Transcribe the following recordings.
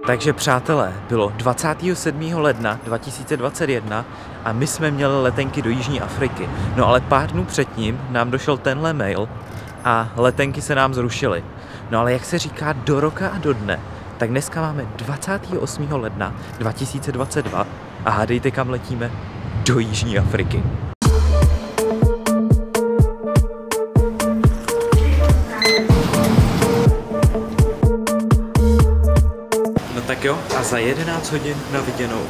Takže přátelé, bylo 27. ledna 2021 a my jsme měli letenky do Jižní Afriky. No ale pár dnů předtím nám došel tenhle mail a letenky se nám zrušily. No ale jak se říká do roka a do dne, tak dneska máme 28. ledna 2022 a hádejte, kam letíme? Do Jižní Afriky. No tak jo, a za 11 hodin na viděnou.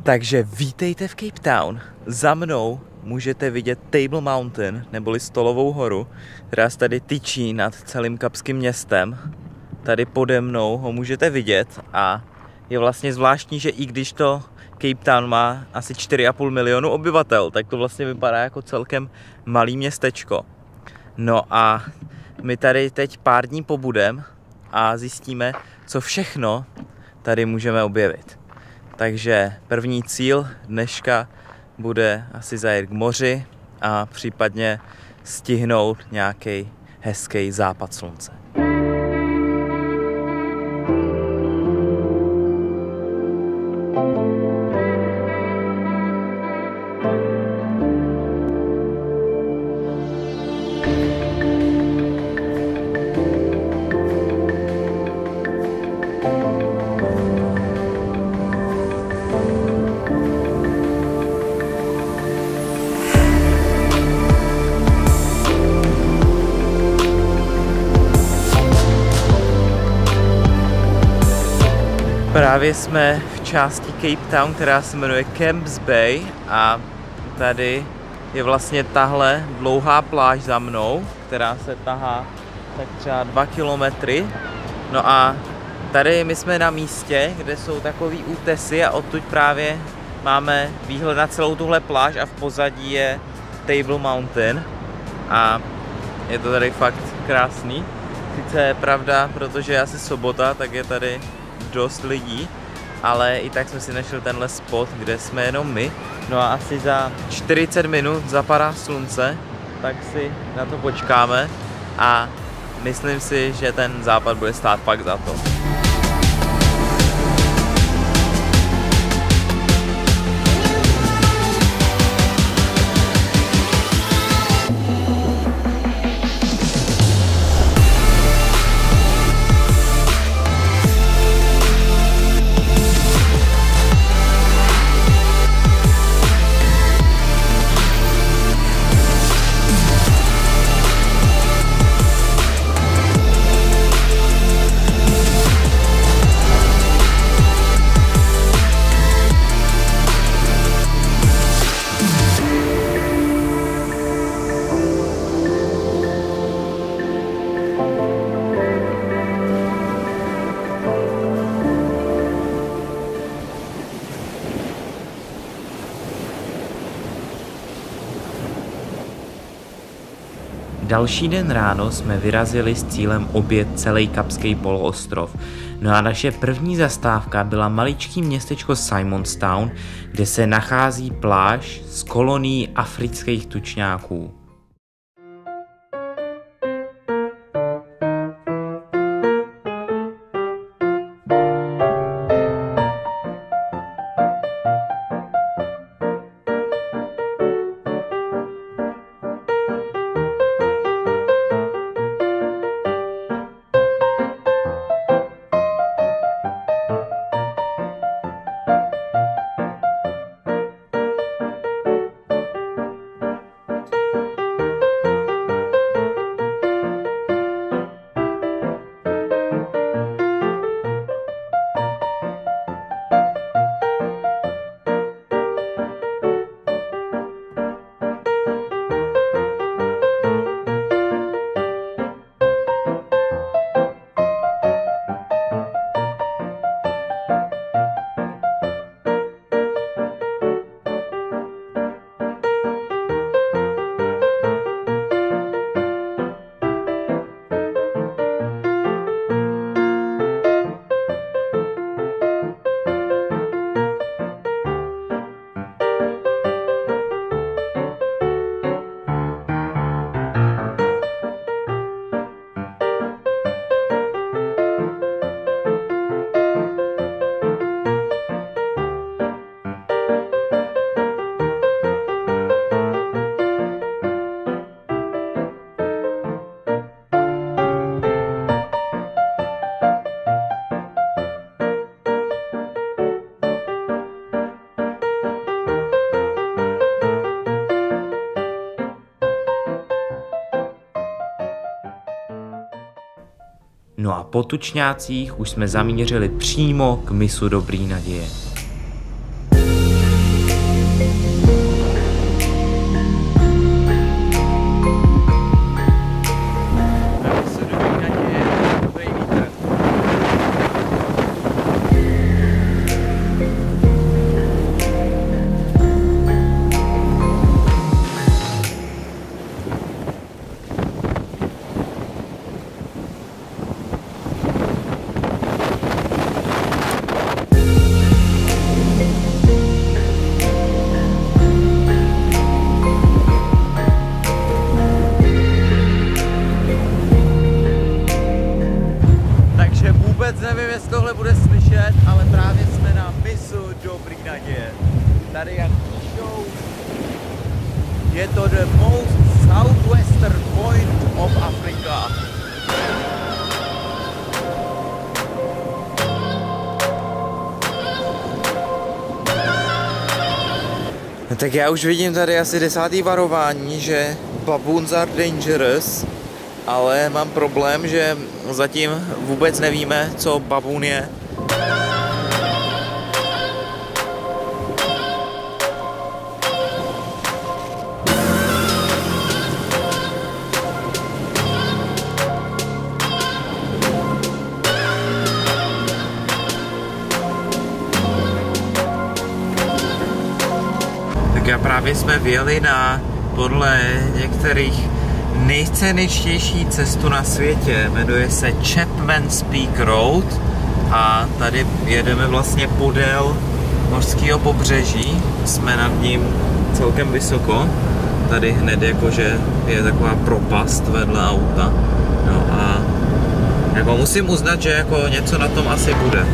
Takže vítejte v Cape Town. Za mnou můžete vidět Table Mountain, neboli Stolovou horu, která se tady tyčí nad celým kapským městem. Tady pode mnou ho můžete vidět a je vlastně zvláštní, že i když to Cape Town má asi 4,5 milionu obyvatel, tak to vlastně vypadá jako celkem malý městečko. No a my tady teď pár dní pobudem a zjistíme, co všechno tady můžeme objevit. Takže první cíl dneška bude asi zajet k moři a případně stihnout nějaký hezký západ slunce. Právě jsme v části Cape Town, která se jmenuje Camps Bay a tady je vlastně tahle dlouhá pláž za mnou, která se tahá tak třeba 2 kilometry. No a tady my jsme na místě, kde jsou takový útesy a odtud právě máme výhled na celou tuhle pláž a v pozadí je Table Mountain a je to tady fakt krásný. Sice je pravda, protože je asi sobota, tak je tady dost lidí, ale i tak jsme si našli tenhle spot, kde jsme jenom my. No a asi za 40 minut zapadá slunce, tak si na to počkáme a myslím si, že ten západ bude stát fakt za to. Další den ráno jsme vyrazili s cílem objet celý Kapský poloostrov. No a naše první zastávka byla maličký městečko Simonstown, kde se nachází pláž s kolonií afrických tučňáků. No a po tučňácích už jsme zamířili přímo k mysu Dobrý naděje. Nevím, jestli tohle bude slyšet, ale právě jsme na mysu Dobrý naděje. Tady jak píšou, je to the most southwestern point of Africa. No tak já už vidím tady asi 10. varování, že baboons are dangerous. Ale mám problém, že zatím vůbec nevíme, co baboon je. Tak a právě jsme vyjeli na podle některých nejscéničtější cestu na světě, jmenuje se Chapman's Peak Road a tady jedeme vlastně podél mořského pobřeží, jsme nad ním celkem vysoko, tady hned jakože je taková propast vedle auta, no a jako musím uznat, že jako něco na tom asi bude.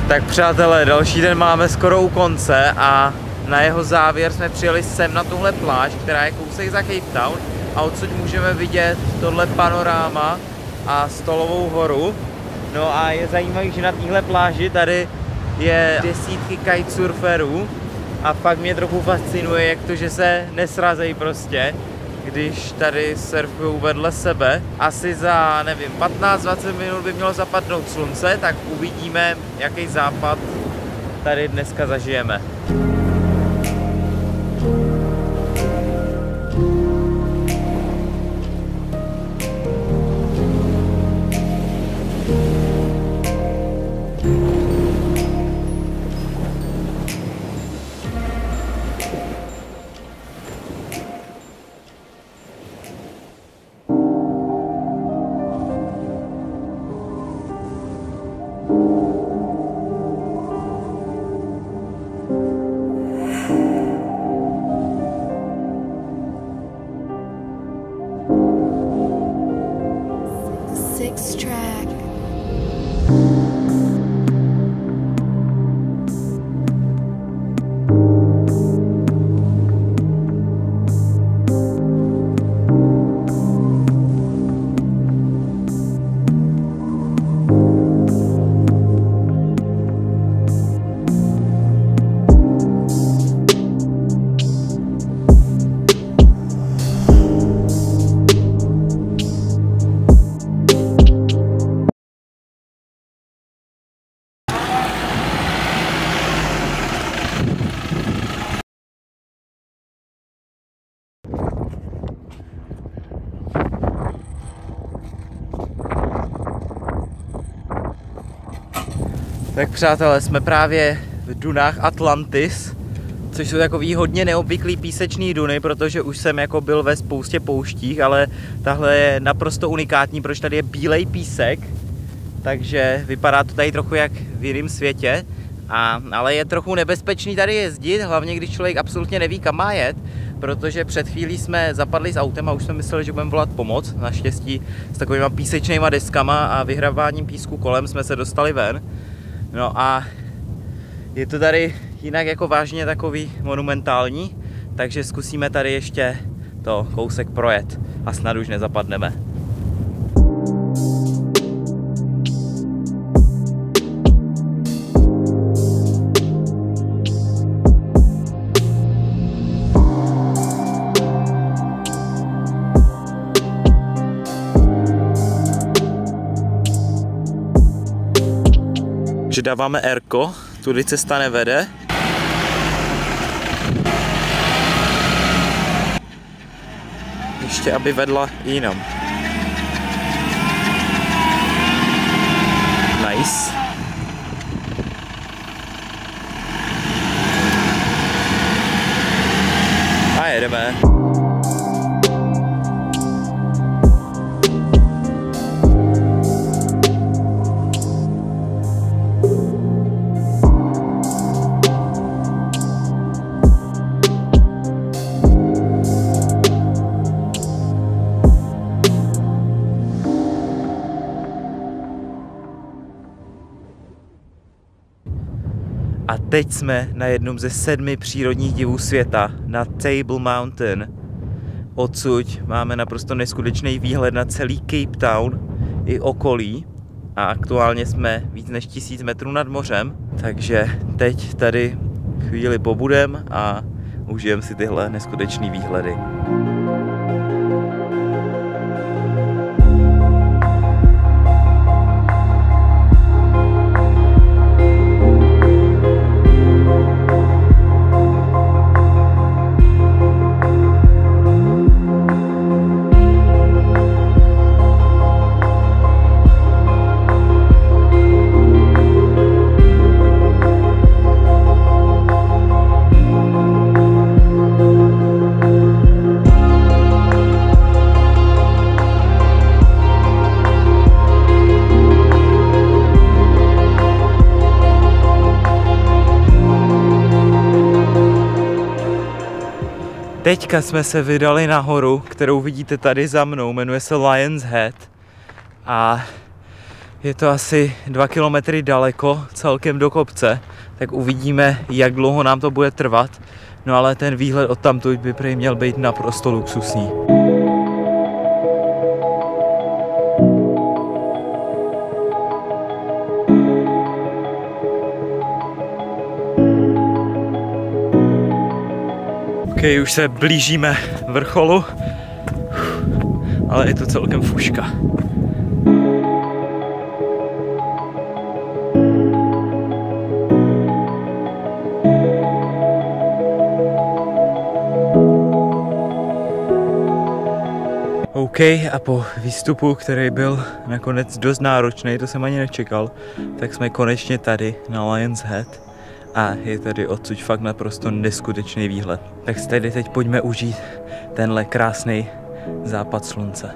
Tak přátelé, další den máme skoro u konce a na jeho závěr jsme přijeli sem na tuhle pláž, která je kousek za Cape Town a odsud můžeme vidět tohle panoráma a Stolovou horu. No a je zajímavé, že na téhle pláži tady je desítky kitesurferů a fakt mě trochu fascinuje, jak to, že se nesrazejí prostě, když tady surfují vedle sebe. Asi za, nevím, 15-20 minut by mělo zapadnout slunce, tak uvidíme, jaký západ tady dneska zažijeme. Six track. Tak přátelé, jsme právě v dunách Atlantis, což jsou takový hodně neobvyklý písečný duny, protože už jsem jako byl ve spoustě pouštích, ale tahle je naprosto unikátní, protože tady je bílej písek, takže vypadá to tady trochu jak v jiném světě. Ale je trochu nebezpečný tady jezdit, hlavně když člověk absolutně neví, kam má jet, protože před chvílí jsme zapadli s autem a už jsme mysleli, že budeme volat pomoc. Naštěstí s takovýma písečnýma deskama a vyhraváním písku kolem jsme se dostali ven. No a je to tady jinak jako vážně takový monumentální, takže zkusíme tady ještě to kousek projet a snad už nezapadneme. Že dáváme R-ko, tudy cesta nevede. Ještě aby vedla jinam. Nice. A jedeme. A teď jsme na jednom ze 7 přírodních divů světa, na Table Mountain. Odsud máme naprosto neskutečný výhled na celý Cape Town i okolí. A aktuálně jsme víc než 1000 metrů nad mořem. Takže teď tady chvíli pobudem a užijeme si tyhle neskutečný výhledy. Teďka jsme se vydali nahoru, kterou vidíte tady za mnou, jmenuje se Lions Head a je to asi 2 kilometry daleko celkem do kopce, tak uvidíme, jak dlouho nám to bude trvat, no ale ten výhled odtamtud by prý měl být naprosto luxusní. Okay, už se blížíme vrcholu, ale je to celkem fuška. OK, a po výstupu, který byl nakonec dost náročný, to jsem ani nečekal, tak jsme konečně tady na Lions Head. A je tady odsud fakt naprosto neskutečný výhled. Tak si tady teď pojďme užít tenhle krásný západ slunce.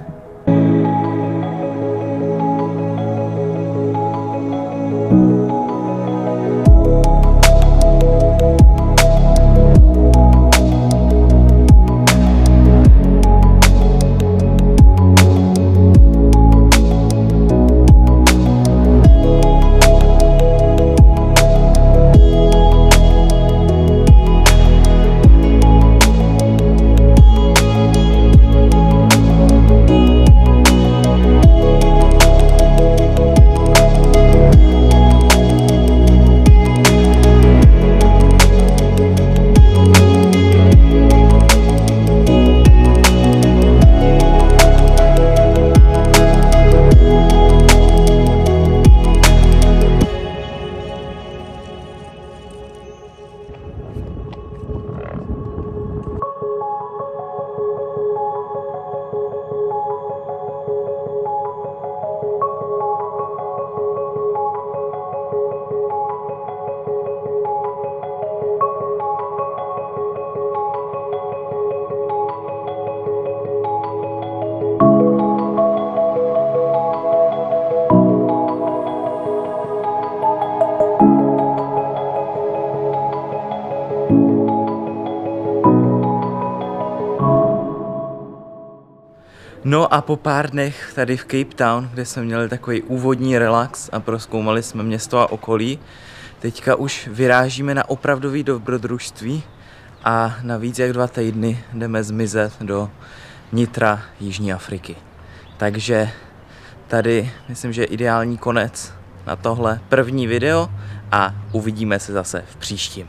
No a po pár dnech tady v Cape Town, kde jsme měli takový úvodní relax a prozkoumali jsme město a okolí, teďka už vyrážíme na opravdový dobrodružství a na víc jak 2 týdny jdeme zmizet do nitra Jižní Afriky. Takže tady myslím, že je ideální konec na tohle první video a uvidíme se zase v příštím.